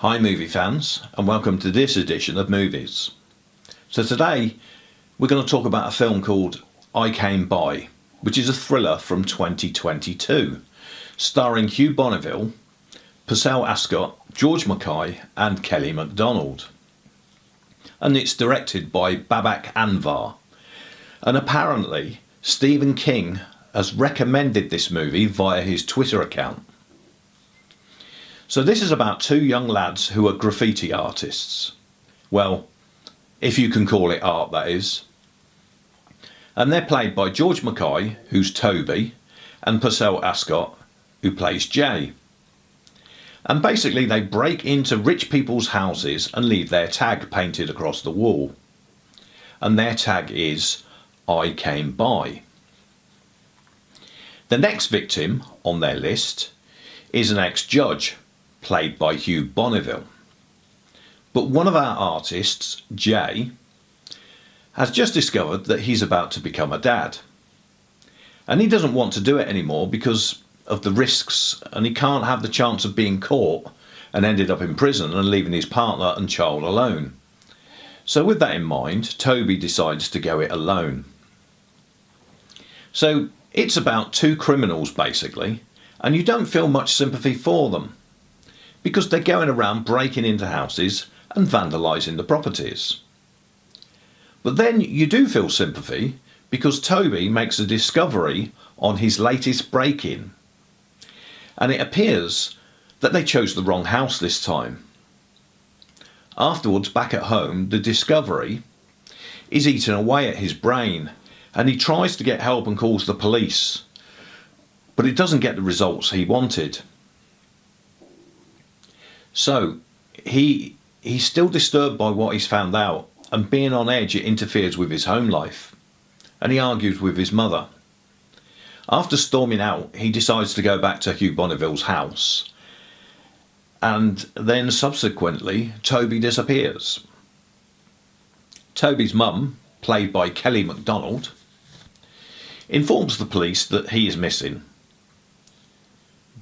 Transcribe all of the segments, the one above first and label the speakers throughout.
Speaker 1: Hi movie fans, and welcome to this edition of Movies. So today we're going to talk about a film called I Came By, which is a thriller from 2022, starring Hugh Bonneville, Purcell Ascot, George Mackay and Kelly MacDonald. And it's directed by Babak Anwar. And apparently Stephen King has recommended this movie via his Twitter account. So this is about two young lads who are graffiti artists. Well, if you can call it art, that is. And they're played by George Mackay, who's Toby, and Purcell Ascot, who plays Jay. And basically they break into rich people's houses and leave their tag painted across the wall. And their tag is, I Came By. The next victim on their list is an ex-judge, played by Hugh Bonneville. But one of our artists, Jay, has just discovered that he's about to become a dad. And he doesn't want to do it anymore because of the risks, and he can't have the chance of being caught and ended up in prison and leaving his partner and child alone. So with that in mind, Toby decides to go it alone. So it's about two criminals basically, and you don't feel much sympathy for them, because they're going around breaking into houses and vandalising the properties. But then you do feel sympathy because Toby makes a discovery on his latest break-in. And it appears that they chose the wrong house this time. Afterwards, back at home, the discovery is eating away at his brain, and he tries to get help and calls the police, but it doesn't get the results he wanted. So he's still disturbed by what he's found out, and being on edge, it interferes with his home life, and he argues with his mother. After storming out, he decides to go back to Hugh Bonneville's house, and then subsequently Toby disappears. Toby's mum, played by Kelly MacDonald, informs the police that he is missing,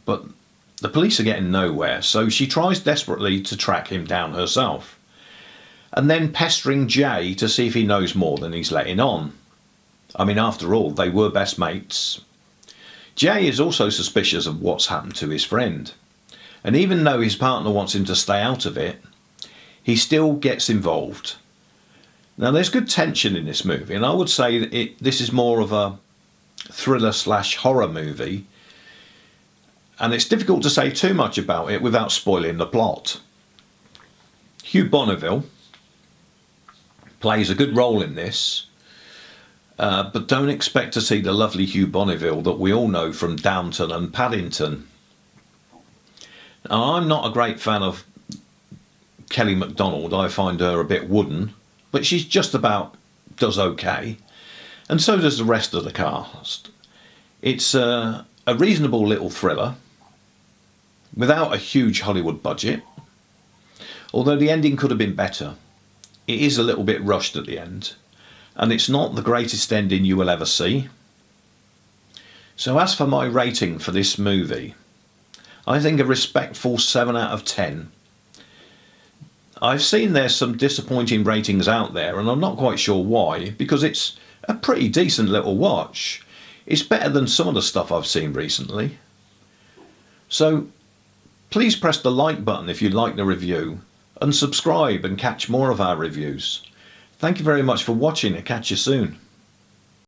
Speaker 1: but the police are getting nowhere, so she tries desperately to track him down herself, and then pestering Jay to see if he knows more than he's letting on. I mean, after all, they were best mates. Jay is also suspicious of what's happened to his friend, and even though his partner wants him to stay out of it, he still gets involved. Now there's good tension in this movie, and I would say that this is more of a thriller/horror movie, and it's difficult to say too much about it without spoiling the plot. Hugh Bonneville plays a good role in this, but don't expect to see the lovely Hugh Bonneville that we all know from Downton and Paddington. Now, I'm not a great fan of Kelly MacDonald. I find her a bit wooden, but she's just about does okay, and so does the rest of the cast. It's a reasonable little thriller without a huge Hollywood budget, although the ending could have been better. It is a little bit rushed at the end, and it's not the greatest ending you will ever see. So as for my rating for this movie, I think a respectful 7 out of 10. I've seen there's some disappointing ratings out there, and I'm not quite sure why, because it's a pretty decent little watch. It's better than some of the stuff I've seen recently. So please press the like button if you like the review, and subscribe and catch more of our reviews. Thank you very much for watching, and catch you soon.